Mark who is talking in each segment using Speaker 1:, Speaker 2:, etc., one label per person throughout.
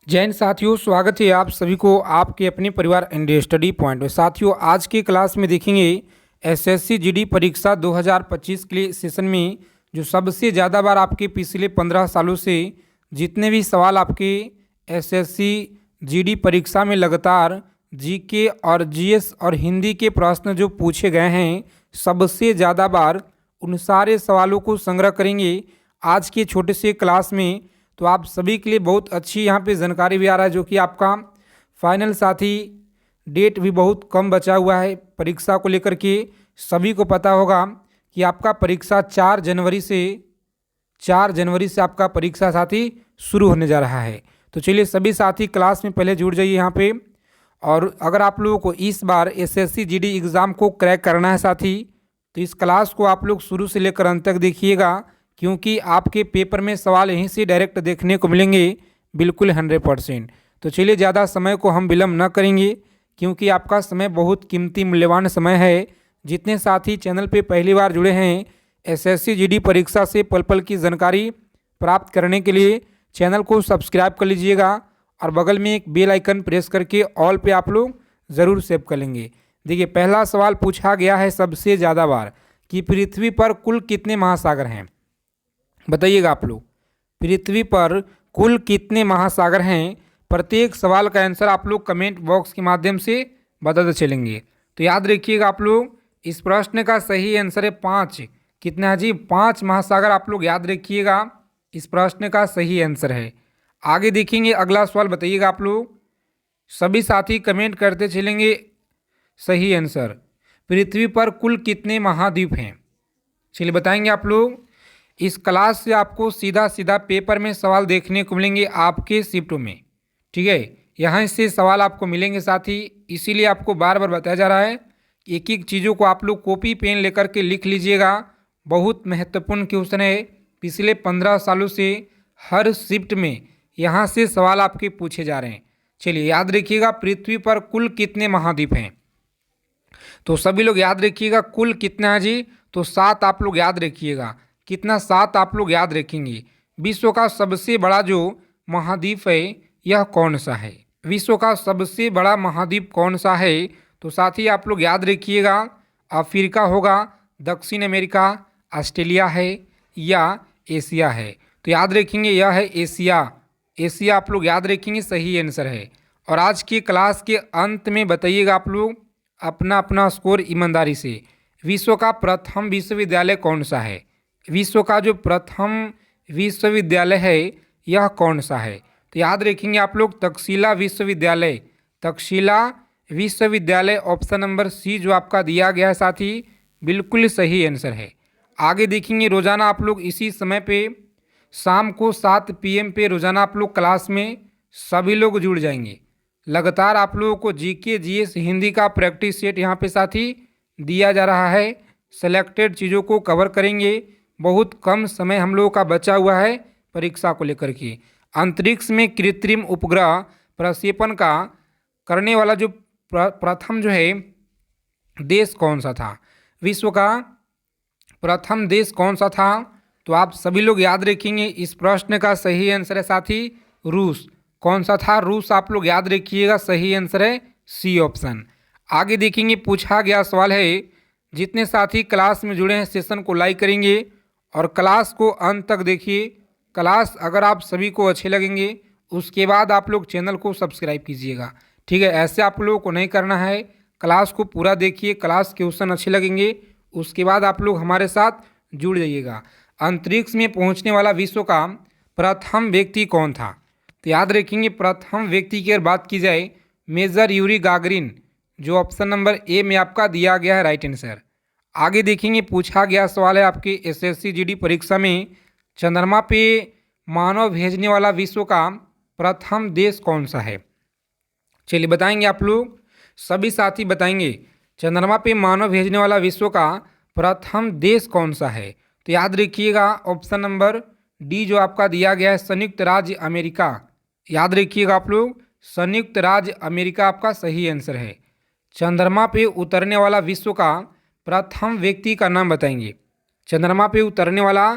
Speaker 1: जय हिंद साथियों, स्वागत है आप सभी को आपके अपने परिवार इंडिया स्टडी पॉइंट में। साथियों, आज की क्लास में देखेंगे एसएससी जीडी परीक्षा 2025 के लिए सेशन में जो सबसे ज़्यादा बार आपके पिछले 15 सालों से जितने भी सवाल आपके एसएससी जीडी परीक्षा में लगातार जीके और जीएस और हिंदी के प्रश्न जो पूछे गए हैं, सबसे ज़्यादा बार उन सारे सवालों को संग्रह करेंगे आज के छोटे से क्लास में। तो आप सभी के लिए बहुत अच्छी यहाँ पे जानकारी भी आ रहा है, जो कि आपका फाइनल साथी डेट भी बहुत कम बचा हुआ है परीक्षा को लेकर के। सभी को पता होगा कि आपका परीक्षा 4 जनवरी से आपका परीक्षा साथी शुरू होने जा रहा है। तो चलिए सभी साथी क्लास में पहले जुड़ जाइए यहाँ पे। और अगर आप लोगों को इस बार एसएससी जीडी एग्ज़ाम को क्रैक करना है साथी, तो इस क्लास को आप लोग शुरू से लेकर अंत तक देखिएगा, क्योंकि आपके पेपर में सवाल यहीं से डायरेक्ट देखने को मिलेंगे बिल्कुल 100%। तो चलिए ज़्यादा समय को हम विलम्ब न करेंगे, क्योंकि आपका समय बहुत कीमती मूल्यवान समय है। जितने साथी चैनल पे पहली बार जुड़े हैं, एसएससी जीडी परीक्षा से पल पल की जानकारी प्राप्त करने के लिए चैनल को सब्सक्राइब कर लीजिएगा और बगल में एक बेल आइकन प्रेस करके ऑल पे आप लोग ज़रूर सेव कर लेंगे। देखिए, पहला सवाल पूछा गया है सबसे ज़्यादा बार कि पृथ्वी पर कुल कितने महासागर हैं। बताइएगा आप लोग, पृथ्वी पर कुल कितने महासागर हैं। प्रत्येक सवाल का आंसर आप लोग कमेंट बॉक्स के माध्यम से बताते चलेंगे। तो याद रखिएगा आप लोग, इस प्रश्न का सही आंसर है 5। कितना है जी? 5 महासागर आप लोग याद रखिएगा, इस प्रश्न का सही आंसर है। आगे देखेंगे अगला सवाल, बताइएगा आप लोग। सभी साथी कमेंट करते चलेंगे सही आंसर। पृथ्वी पर कुल कितने महाद्वीप हैं? चलिए बताएंगे आप लोग। इस क्लास से आपको सीधा सीधा पेपर में सवाल देखने को मिलेंगे आपके शिफ्टों में, ठीक है। यहाँ से सवाल आपको मिलेंगे साथी, इसीलिए आपको बार बार बताया जा रहा है। एक एक चीज़ों को आप लोग कॉपी पेन लेकर के लिख लीजिएगा। बहुत महत्वपूर्ण क्वेश्चन है, पिछले 15 सालों से हर शिफ्ट में यहाँ से सवाल आपके पूछे जा रहे हैं। चलिए याद रखिएगा, पृथ्वी पर कुल कितने महाद्वीप हैं। तो सभी लोग याद रखिएगा कुल कितना है जी? तो 7 आप लोग याद रखिएगा। कितना? 7 आप लोग याद रखेंगे। विश्व का सबसे बड़ा जो महाद्वीप है यह कौन सा है? विश्व का सबसे बड़ा महाद्वीप कौन सा है? तो साथ ही आप लोग याद रखिएगा, अफ्रीका होगा, दक्षिण अमेरिका, ऑस्ट्रेलिया है या एशिया है। तो याद रखेंगे यह है एशिया। एशिया आप लोग याद रखेंगे, सही आंसर है। और आज की क्लास के अंत में बताइएगा आप लोग अपना अपना स्कोर ईमानदारी से। विश्व का प्रथम विश्वविद्यालय कौन सा है? विश्व का जो प्रथम विश्वविद्यालय है यह कौन सा है? तो याद रखेंगे आप लोग तक्षशिला विश्वविद्यालय। तक्षशिला विश्वविद्यालय ऑप्शन नंबर सी जो आपका दिया गया है साथी, बिल्कुल सही आंसर है। आगे देखेंगे, रोज़ाना आप लोग इसी समय पे शाम को 7 PM पे रोज़ाना आप लोग क्लास में सभी लोग जुड़ जाएंगे। लगातार आप लोगों को जीके जीएस हिंदी का प्रैक्टिस सेट यहाँ पे साथी दिया जा रहा है। सेलेक्टेड चीज़ों को कवर करेंगे। बहुत कम समय हम लोगों का बचा हुआ है परीक्षा को लेकर के। अंतरिक्ष में कृत्रिम उपग्रह प्रक्षेपण का करने वाला जो प्रथम जो है देश कौन सा था? विश्व का प्रथम देश कौन सा था? तो आप सभी लोग याद रखेंगे, इस प्रश्न का सही आंसर है साथी रूस। कौन सा था? रूस आप लोग याद रखिएगा, सही आंसर है सी ऑप्शन। आगे देखेंगे, पूछा गया सवाल है, जितने साथी क्लास में जुड़े हैं सेशन को लाइक करेंगे और क्लास को अंत तक देखिए। क्लास अगर आप सभी को अच्छे लगेंगे उसके बाद आप लोग चैनल को सब्सक्राइब कीजिएगा, ठीक है। ऐसे आप लोगों को नहीं करना है, क्लास को पूरा देखिए। क्लास क्वेश्चन अच्छे लगेंगे उसके बाद आप लोग हमारे साथ जुड़ जाइएगा। अंतरिक्ष में पहुंचने वाला विश्व का प्रथम व्यक्ति कौन था? तो याद रखेंगे, प्रथम व्यक्ति की अगर बात की जाए मेजर यूरी गागरिन, जो ऑप्शन नंबर ए में आपका दिया गया है राइट आंसर। आगे देखेंगे, पूछा गया सवाल है आपके एसएससी जीडी परीक्षा में, चंद्रमा पे मानव भेजने वाला विश्व का प्रथम देश कौन सा है? चलिए बताएंगे आप लोग, सभी साथी बताएंगे चंद्रमा पे मानव भेजने वाला विश्व का प्रथम देश कौन सा है। तो याद रखिएगा ऑप्शन नंबर डी जो आपका दिया गया है संयुक्त राज्य अमेरिका। याद रखिएगा आप लोग, संयुक्त राज्य अमेरिका आपका सही आंसर है। चंद्रमा पे उतरने वाला विश्व का प्रथम व्यक्ति का नाम बताएंगे। चंद्रमा पे उतरने वाला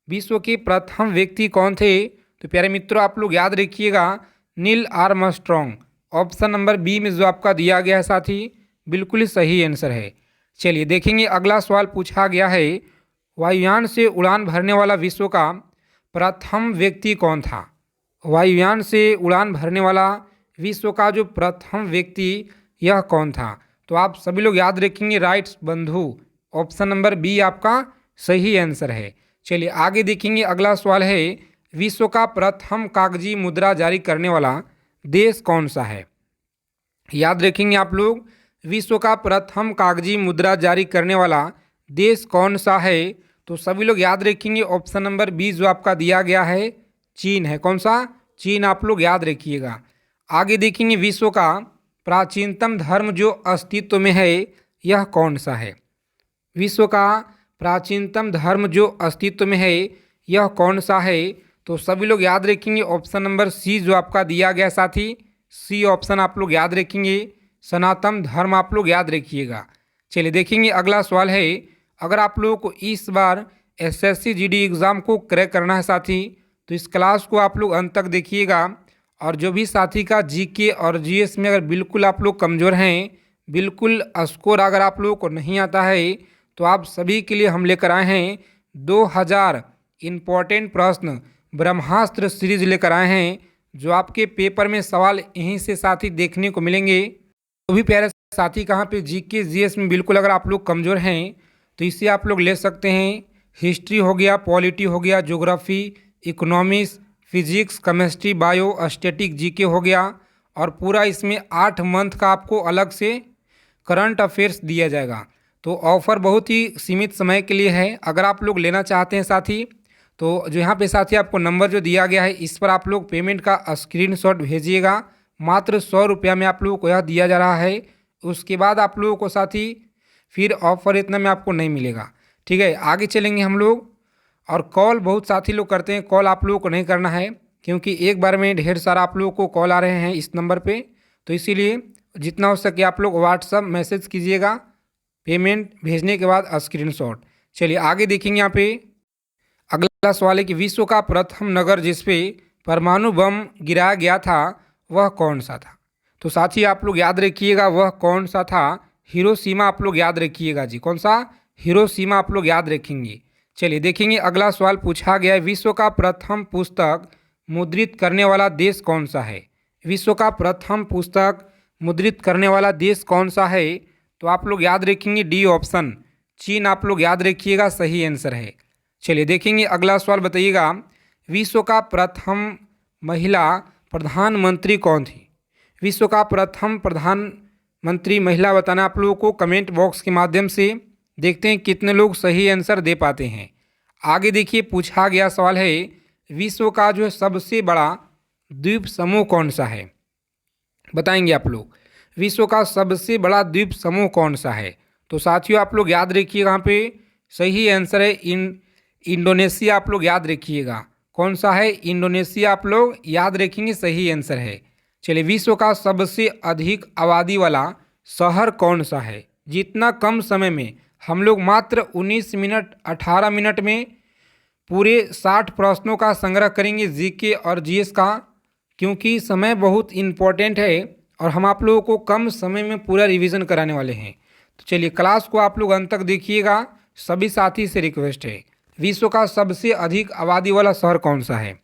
Speaker 1: विश्व के प्रथम व्यक्ति कौन थे? तो प्यारे मित्रों आप लोग याद रखिएगा, Neil Armstrong. Option number B में जो आपका दिया गया है साथी बिल्कुल ही सही आंसर है। चलिए देखेंगे अगला सवाल पूछा गया है, वायुयान से उड़ान भरने वाला विश्व का प्रथम व्यक्ति कौन था। वायुयान से उड़ान भरने वाला विश्व का जो प्रथम व्यक्ति यह कौन था। तो आप सभी लोग याद रखेंगे राइट्स बंधु। ऑप्शन नंबर बी आपका सही आंसर है। चलिए आगे देखेंगे अगला सवाल है, विश्व का प्रथम कागजी मुद्रा जारी करने वाला देश कौन सा है। याद रखेंगे आप लोग, विश्व का प्रथम कागजी मुद्रा जारी करने वाला देश कौन सा है। तो सभी लोग याद रखेंगे ऑप्शन नंबर बी जो आपका दिया गया है चीन है। कौन सा? चीन आप लोग याद रखिएगा। आगे देखेंगे विश्व का प्राचीनतम धर्म जो अस्तित्व में है यह कौन सा है। विश्व का प्राचीनतम धर्म जो अस्तित्व में है यह कौन सा है। तो सभी लोग याद रखेंगे ऑप्शन नंबर सी जो आपका दिया गया साथी, सी ऑप्शन आप लोग याद रखेंगे, सनातन धर्म आप लोग याद रखिएगा। चलिए देखेंगे अगला सवाल है, अगर आप लोगों को इस बार एसएससी जीडी एग्ज़ाम को क्रैक करना है साथी तो इस क्लास को आप लोग अंत तक देखिएगा। और जो भी साथी का जीके और जीएस में अगर बिल्कुल आप लोग कमज़ोर हैं, बिल्कुल स्कोर अगर आप लोगों को नहीं आता है, तो आप सभी के लिए हम लेकर आए हैं 2000 इम्पॉर्टेंट प्रश्न ब्रह्मास्त्र सीरीज लेकर आए हैं, जो आपके पेपर में सवाल यहीं से साथी देखने को मिलेंगे। तो भी प्यारे साथी कहाँ पे जीके जीएस में बिल्कुल अगर आप लोग कमज़ोर हैं तो इसे आप लोग ले सकते हैं। हिस्ट्री हो गया, पॉलिटी हो गया, geography, economics, physics, chemistry, bio, static GK हो गया। और पूरा इसमें 8 मंथ का आपको अलग से करंट अफेयर्स दिया जाएगा। तो ऑफ़र बहुत ही सीमित समय के लिए है। अगर आप लोग लेना चाहते हैं साथी तो जो यहाँ पे साथी आपको नंबर जो दिया गया है इस पर आप लोग पेमेंट का स्क्रीनशॉट भेजिएगा। मात्र 100 रुपया में आप लोगों को यह दिया जा रहा है। उसके बाद आप लोगों को साथी फिर ऑफ़र इतना में आपको नहीं मिलेगा। ठीक है, आगे चलेंगे हम लोग। और कॉल बहुत साथी लोग करते हैं, कॉल आप लोगों को नहीं करना है क्योंकि एक बार में ढेर सारा आप लोगों को कॉल आ रहे हैं इस नंबर पे। तो इसीलिए जितना हो सके आप लोग व्हाट्सअप मैसेज कीजिएगा पेमेंट भेजने के बाद स्क्रीनशॉट। चलिए आगे देखेंगे यहाँ पे अगला सवाल है कि विश्व का प्रथम नगर जिसपे परमाणु बम गिराया गया था वह कौन सा था। तो साथी आप लोग याद रखिएगा वह कौन सा था। हिरोशिमा आप लोग याद रखिएगा जी। कौन सा? हिरोशिमा आप लोग याद रखेंगे। चलिए देखेंगे अगला सवाल पूछा गया है, विश्व का प्रथम पुस्तक मुद्रित करने वाला देश कौन सा है। विश्व का प्रथम पुस्तक मुद्रित करने वाला देश कौन सा है। तो आप लोग याद रखेंगे डी ऑप्शन, चीन आप लोग याद रखिएगा, सही आंसर है। चलिए देखेंगे अगला सवाल, बताइएगा विश्व का प्रथम महिला प्रधानमंत्री कौन थी। विश्व का प्रथम प्रधानमंत्री महिला बताना आप लोगों को कमेंट बॉक्स के माध्यम से। देखते हैं कितने लोग सही आंसर दे पाते हैं। आगे देखिए पूछा गया सवाल है, विश्व का जो है सबसे बड़ा द्वीप समूह कौन सा है। बताएंगे आप लोग विश्व का सबसे बड़ा द्वीप समूह कौन सा है। तो साथियों आप लोग याद रखिए यहाँ पे सही आंसर है इंडोनेशिया आप लोग याद रखिएगा। कौन सा है? इंडोनेशिया आप लोग याद रखेंगे, सही आंसर है। चलिए विश्व का सबसे अधिक आबादी वाला शहर कौन सा है। जितना कम समय में हम लोग मात्र 19 मिनट 18 मिनट में पूरे 60 प्रश्नों का संग्रह करेंगे जीके और जीएस का, क्योंकि समय बहुत इम्पोर्टेंट है और हम आप लोगों को कम समय में पूरा रिवीजन कराने वाले हैं। तो चलिए क्लास को आप लोग अंत तक देखिएगा। सभी साथी से रिक्वेस्ट है, विश्व का सबसे अधिक आबादी वाला शहर कौन सा है।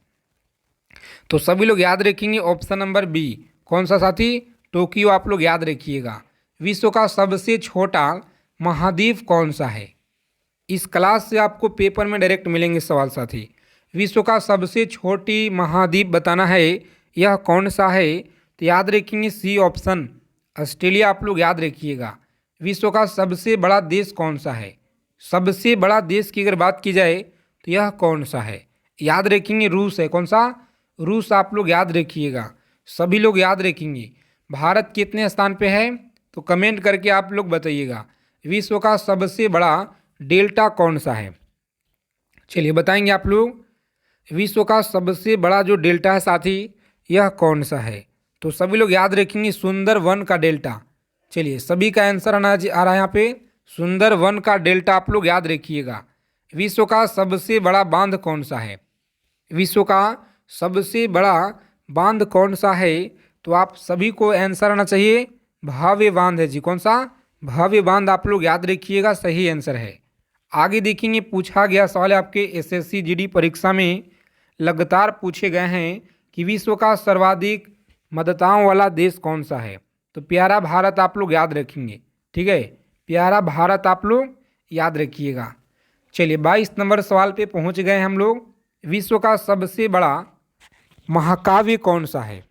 Speaker 1: तो सभी लोग याद रखेंगे ऑप्शन नंबर बी। कौन सा साथी? टोक्यो आप लोग याद रखिएगा। विश्व का सबसे छोटा महाद्वीप कौन सा है। इस क्लास से आपको पेपर में डायरेक्ट मिलेंगे सवाल साथी। विश्व का सबसे छोटी महाद्वीप बताना है, यह कौन सा है। तो याद रखेंगे सी ऑप्शन, ऑस्ट्रेलिया आप लोग याद रखिएगा। विश्व का सबसे बड़ा देश कौन सा है। सबसे बड़ा देश की अगर बात की जाए तो यह कौन सा है। याद रखेंगे रूस है। कौन सा? रूस आप लोग याद रखिएगा, सभी लोग याद रखेंगे। भारत कितने स्थान पे है तो कमेंट करके आप लोग बताइएगा। विश्व का सबसे बड़ा डेल्टा कौन सा है। चलिए बताएंगे आप लोग विश्व का सबसे बड़ा जो डेल्टा है साथी यह कौन सा है। तो सभी लोग याद रखेंगे सुंदरवन का डेल्टा। चलिए सभी का आंसर आ रहा है यहाँ पे, सुंदरवन का डेल्टा आप लोग याद रखिएगा। विश्व का सबसे बड़ा बांध कौन सा है। विश्व का सबसे बड़ा बांध कौन सा है? तो आप सभी को आंसर आना चाहिए भव्य बांध है जी। कौन सा? भव्य बांध आप लोग याद रखिएगा, सही आंसर है। आगे देखेंगे, पूछा गया सवाल है आपके एसएससी जीडी परीक्षा में लगातार पूछे गए हैं कि विश्व का सर्वाधिक मतदाताओं वाला देश कौन सा है? तो प्यारा भारत आप लोग याद रखेंगे, ठीक है, प्यारा भारत आप लोग याद रखिएगा। चलिए 22 नंबर सवाल पे पहुंच गए हम लोग। विश्व का सबसे बड़ा महाकाव्य कौन सा है?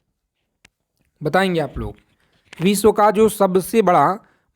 Speaker 1: बताएंगे आप लोग। विश्व का जो सबसे बड़ा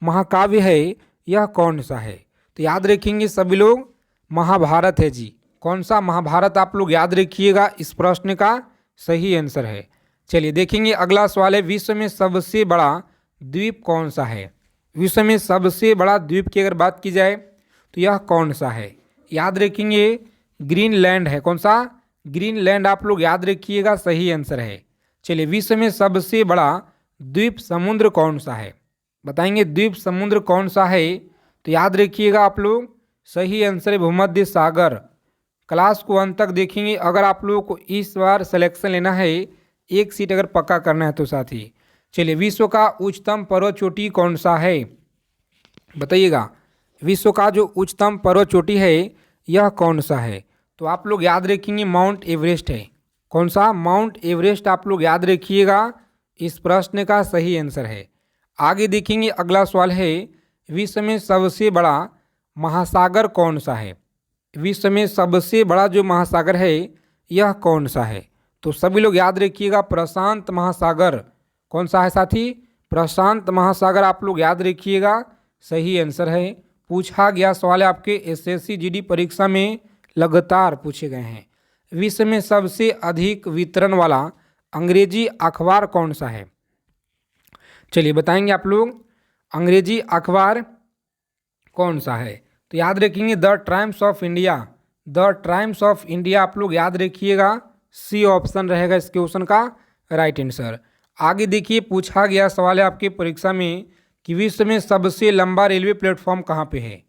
Speaker 1: महाकाव्य है यह कौन सा है? तो याद रखेंगे सभी लोग, महाभारत है जी। कौन सा? महाभारत आप लोग याद रखिएगा, इस प्रश्न का सही आंसर है। चलिए देखेंगे अगला सवाल है, विश्व में सबसे बड़ा द्वीप कौन सा है? विश्व में सबसे बड़ा द्वीप की अगर बात की जाए तो यह कौन सा है? याद रखेंगे ग्रीनलैंड है। कौन सा? ग्रीनलैंड आप लोग याद रखिएगा, सही आंसर है। चलिए विश्व में सबसे बड़ा द्वीप समुद्र कौन सा है? बताएंगे द्वीप समुद्र कौन सा है? तो याद रखिएगा आप लोग, सही आंसर है भूमध्य सागर। क्लास को अंत तक देखेंगे। अगर आप लोगों को इस बार सिलेक्शन लेना है, एक सीट अगर पक्का करना है तो साथी। चलिए विश्व का उच्चतम पर्वत चोटी कौन सा है? बताइएगा, विश्व का जो उच्चतम पर्वत चोटी है यह कौन सा है? तो आप लोग याद रखेंगे माउंट एवरेस्ट है। कौन सा? माउंट एवरेस्ट आप लोग याद रखिएगा, इस प्रश्न का सही आंसर है। आगे देखेंगे अगला सवाल है, विश्व में सबसे बड़ा महासागर कौन सा है? विश्व में सबसे बड़ा जो महासागर है यह कौन सा है? तो सभी लोग याद रखिएगा प्रशांत महासागर। कौन सा है साथी? प्रशांत महासागर आप लोग याद रखिएगा, सही आंसर है। पूछा गया सवाल है आपके एसएससी जीडी परीक्षा में लगातार पूछे गए हैं। विश्व में सबसे अधिक वितरण वाला अंग्रेजी अखबार कौन सा है? चलिए बताएंगे आप लोग, अंग्रेजी अखबार कौन सा है? तो याद रखेंगे the times of India. The times of India आप लोग याद रखिएगा, सी ऑप्शन रहेगा इस क्वेश्चन का राइट आंसर। आगे देखिए, पूछा गया सवाल है आपके परीक्षा में कि विश्व में सबसे लंबा रेलवे प्लेटफॉर्म कहाँ पे है?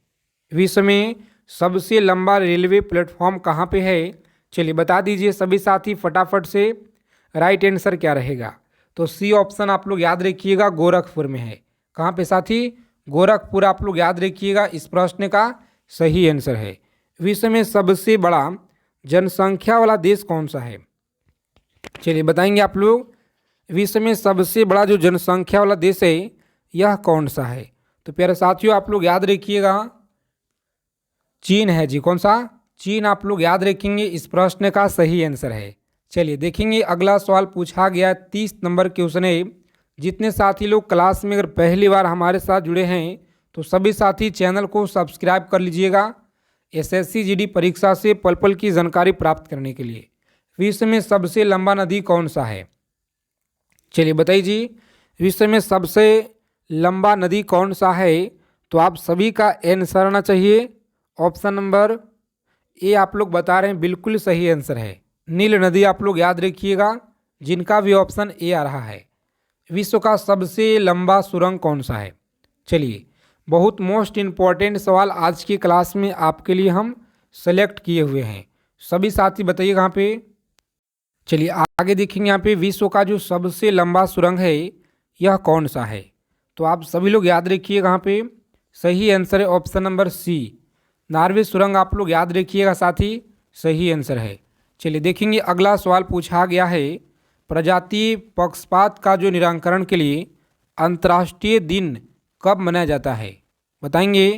Speaker 1: विश्व में सबसे लंबा रेलवे प्लेटफॉर्म कहाँ पे है? चलिए बता दीजिए सभी साथी फटाफट से, राइट आंसर क्या रहेगा? तो सी ऑप्शन आप लोग याद रखिएगा, गोरखपुर में है। कहाँ पे साथी? गोरखपुर आप लोग याद रखिएगा, इस प्रश्न का सही आंसर है। विश्व में सबसे बड़ा जनसंख्या वाला देश कौन सा है? चलिए बताएंगे आप लोग, विश्व में सबसे बड़ा जो जनसंख्या वाला देश है यह कौन सा है? तो प्यारे साथियों आप लोग याद रखिएगा, चीन है जी। कौन सा? चीन आप लोग याद रखेंगे, इस प्रश्न का सही आंसर है। चलिए देखेंगे अगला सवाल पूछा गया 30 नंबर क्वेश्चन है। जितने साथी लोग क्लास में अगर पहली बार हमारे साथ जुड़े हैं तो सभी साथी चैनल को सब्सक्राइब कर लीजिएगा, एसएससी जीडी परीक्षा से पल पल की जानकारी प्राप्त करने के लिए। विश्व में सबसे लंबा नदी कौन सा है? चलिए बताइए जी, विश्व में सबसे लंबा नदी कौन सा है? तो आप सभी का आंसर आना चाहिए ऑप्शन नंबर ए आप लोग बता रहे हैं, बिल्कुल सही आंसर है नील नदी। आप लोग याद रखिएगा, जिनका भी ऑप्शन ए आ रहा है। विश्व का सबसे लंबा सुरंग कौन सा है? चलिए बहुत मोस्ट इम्पॉर्टेंट सवाल आज की क्लास में आपके लिए हम सेलेक्ट किए हुए हैं, सभी साथी बताइए कहाँ पे। चलिए आगे देखेंगे यहाँ पे, विश्व का जो सबसे लंबा सुरंग है यह कौन सा है? तो आप सभी लोग याद रखिए, कहाँ पे सही आंसर है ऑप्शन नंबर सी, नार्वे सुरंग आप लोग याद रखिएगा साथी, सही आंसर है। चलिए देखेंगे अगला सवाल पूछा गया है, प्रजातीय पक्षपात का जो निराकरण के लिए अंतर्राष्ट्रीय दिन कब मनाया जाता है? बताएंगे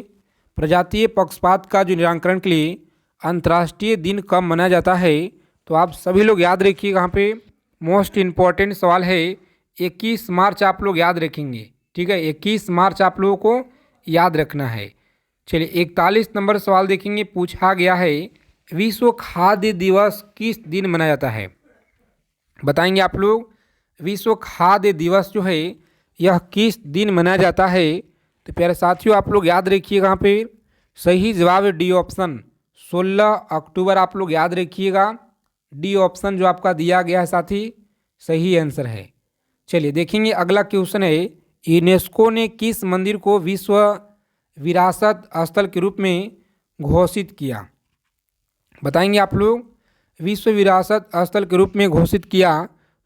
Speaker 1: प्रजातीय पक्षपात का जो निराकरण के लिए अंतर्राष्ट्रीय दिन कब मनाया जाता है? तो आप सभी लोग याद रखिए, कहाँ पे मोस्ट इम्पॉर्टेंट सवाल है, 21 मार्च आप लोग याद रखेंगे, ठीक है, 21 मार्च आप लोगों को याद रखना है। चलिए 41 नंबर सवाल देखेंगे, पूछा गया है विश्व खाद्य दिवस किस दिन मनाया जाता है? बताएंगे आप लोग, विश्व खाद्य दिवस जो है यह किस दिन मनाया जाता है? तो प्यारे साथियों आप लोग याद रखिए, कहाँ पे सही जवाब है डी ऑप्शन, 16 अक्टूबर आप लोग याद रखिएगा, डी ऑप्शन जो आपका दिया गया है साथी, सही आंसर है। चलिए देखेंगे अगला क्वेश्चन है, यूनेस्को ने किस मंदिर को विश्व विरासत स्थल के रूप में घोषित किया? बताएंगे आप लोग, विश्व विरासत स्थल के रूप में घोषित किया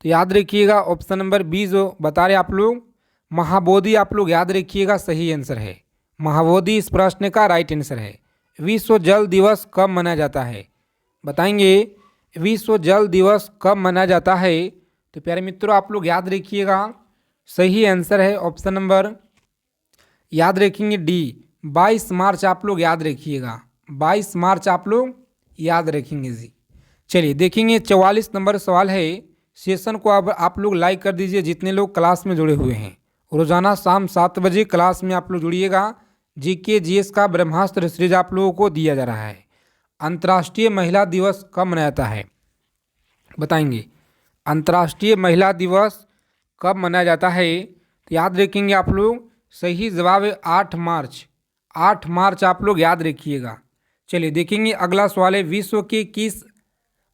Speaker 1: तो याद रखिएगा ऑप्शन नंबर बी जो बता रहे आप लोग महाबोधि, आप लोग याद रखिएगा सही आंसर है। महाबोधि इस प्रश्न का राइट आंसर है। विश्व जल दिवस कब मनाया जाता है? बताएंगे विश्व जल दिवस कब मनाया जाता है? तो प्यारे मित्रों आप लोग याद रखिएगा सही आंसर है ऑप्शन नंबर, याद रखेंगे डी, 22 मार्च आप लोग याद रखिएगा, 22 मार्च आप लोग याद रखेंगे जी। चलिए देखेंगे 44 नंबर सवाल है। सेशन को अब आप लोग लाइक कर दीजिए जितने लोग क्लास में जुड़े हुए हैं। रोजाना शाम 7 बजे क्लास में आप लोग जुड़िएगा। जीके जीएस का ब्रह्मास्त्र सीरीज आप लोगों को दिया जा रहा है। अंतर्राष्ट्रीय महिला दिवस कब मनाया जाता है? बताएंगे अंतर्राष्ट्रीय महिला दिवस कब मनाया जाता है? तो याद रखेंगे आप लोग सही जवाब है 8 मार्च, 8 मार्च आप लोग याद रखिएगा। चलिए देखेंगे अगला सवाल है। विश्व के किस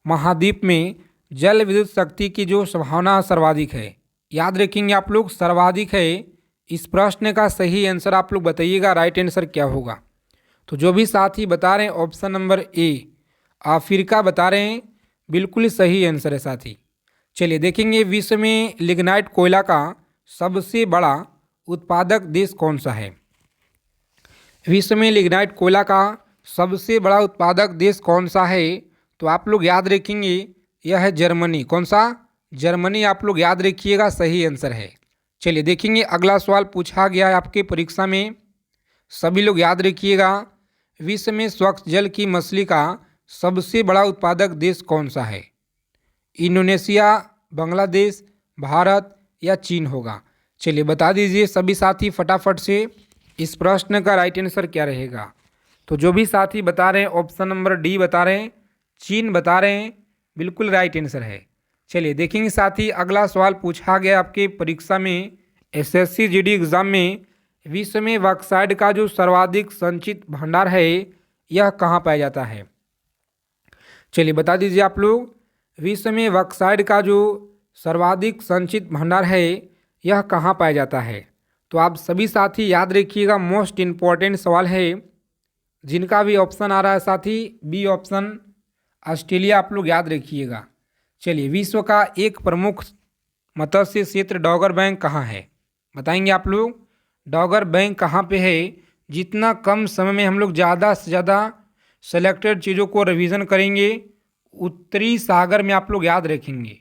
Speaker 1: महाद्वीप में जल विद्युत शक्ति की जो संभावना सर्वाधिक है? याद रखेंगे आप लोग सर्वाधिक है। इस प्रश्न का सही आंसर आप लोग बताइएगा, राइट आंसर क्या होगा? तो जो भी साथी बता रहे हैं ऑप्शन नंबर ए अफ्रीका बता रहे हैं, बिल्कुल सही आंसर है साथी। चलिए देखेंगे विश्व में लिग्नाइट कोयला का सबसे बड़ा उत्पादक देश कौन सा है? विश्व में लिग्नाइट कोयला का सबसे बड़ा उत्पादक देश कौन सा है? तो आप लोग याद रखेंगे यह है जर्मनी। कौन सा? जर्मनी आप लोग याद रखिएगा, सही आंसर है। चलिए देखेंगे अगला सवाल पूछा गया है आपके परीक्षा में, सभी लोग याद रखिएगा। विश्व में स्वच्छ जल की मछली का सबसे बड़ा उत्पादक देश कौन सा है? इंडोनेशिया, बांग्लादेश, भारत या चीन होगा? चलिए बता दीजिए सभी साथी फटाफट से, इस प्रश्न का राइट आंसर क्या रहेगा? तो जो भी साथी बता रहे हैं ऑप्शन नंबर डी बता रहे हैं, चीन बता रहे हैं, बिल्कुल राइट आंसर है। चलिए देखेंगे साथी अगला सवाल पूछा गया आपके परीक्षा में एसएससी जीडी एग्जाम में, विश्व में बॉक्साइट का जो सर्वाधिक संचित भंडार है यह कहाँ पाया जाता है? चलिए बता दीजिए आप लोग, विश्व में बॉक्साइट का जो सर्वाधिक संचित भंडार है यह कहाँ पाया जाता है? तो आप सभी साथी याद रखिएगा, मोस्ट इम्पॉर्टेंट सवाल है। जिनका भी ऑप्शन आ रहा है साथी बी ऑप्शन ऑस्ट्रेलिया आप लोग याद रखिएगा। चलिए विश्व का एक प्रमुख मत्स्य क्षेत्र डॉगर बैंक कहाँ है? बताएंगे आप लोग डॉगर बैंक कहाँ पे है? जितना कम समय में हम लोग ज़्यादा से ज़्यादा सेलेक्टेड चीज़ों को रिवीजन करेंगे, उत्तरी सागर में आप लोग याद रखेंगे।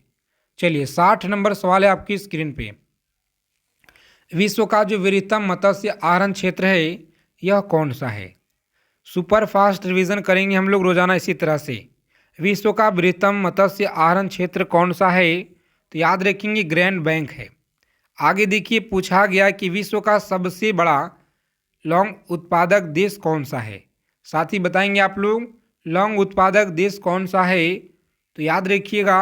Speaker 1: चलिए 60 नंबर सवाल है आपकी स्क्रीन पे। विश्व का जो वृहत्तम मत्स्य आहरण क्षेत्र है यह कौन सा है? सुपर फास्ट रिवीजन करेंगे हम लोग रोजाना इसी तरह से। विश्व का वृहत्तम मत्स्य आहरण क्षेत्र कौन सा है? तो याद रखेंगे ग्रैंड बैंक है। आगे देखिए पूछा गया कि विश्व का सबसे बड़ा लौंग उत्पादक देश कौन सा है? साथ ही बताएंगे आप लोग लौंग उत्पादक देश कौन सा है? तो याद रखिएगा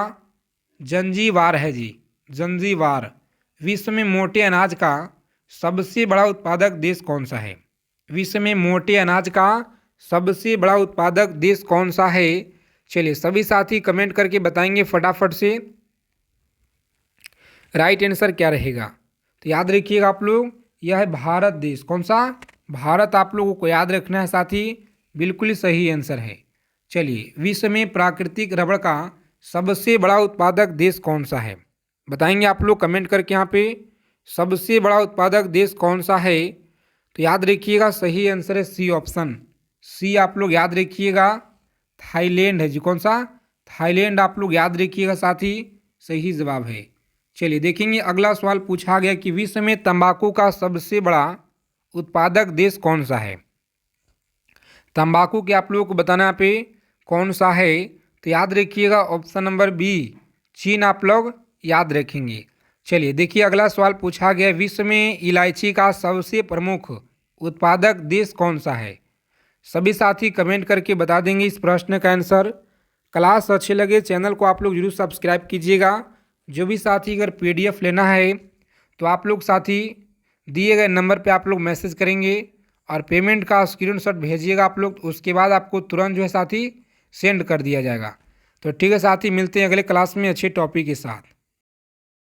Speaker 1: जंजीबार है जी, जंजीबार। विश्व में मोटे अनाज का सबसे बड़ा उत्पादक देश कौन सा है? विश्व में मोटे अनाज का सबसे बड़ा उत्पादक देश कौन सा है? चलिए सभी साथी कमेंट करके बताएंगे फटाफट से, राइट आंसर क्या रहेगा? तो याद रखिएगा आप लोग यह है भारत देश। कौन सा? भारत आप लोगों को याद रखना है साथी, बिल्कुल सही आंसर है। चलिए विश्व में प्राकृतिक रबड़ का सबसे बड़ा उत्पादक देश कौन सा है? बताएंगे आप लोग कमेंट करके यहाँ पे, सबसे बड़ा उत्पादक देश कौन सा है? तो याद रखिएगा सही आंसर है सी ऑप्शन, सी आप लोग याद रखिएगा थाईलैंड है जी। कौन सा? थाईलैंड आप लोग याद रखिएगा साथी, सही जवाब है। चलिए देखेंगे अगला सवाल पूछा गया कि विश्व में तंबाकू का सबसे बड़ा उत्पादक देश कौन सा है? तंबाकू के आप लोगों को बताना पे कौन सा है? तो याद रखिएगा ऑप्शन नंबर बी चीन आप लोग याद रखेंगे। चलिए देखिए अगला सवाल पूछा गया विश्व में इलायची का सबसे प्रमुख उत्पादक देश कौन सा है? सभी साथी कमेंट करके बता देंगे इस प्रश्न का आंसर। क्लास अच्छे लगे चैनल को आप लोग जरूर सब्सक्राइब कीजिएगा। जो भी साथी अगर पीडीएफ लेना है तो आप लोग साथी दिए गए नंबर पे आप लोग मैसेज करेंगे और पेमेंट का स्क्रीनशॉट भेजिएगा आप लोग, उसके बाद आपको तुरंत जो है साथी सेंड कर दिया जाएगा। तो ठीक है साथी, मिलते हैं अगले क्लास में अच्छे टॉपिक के साथ।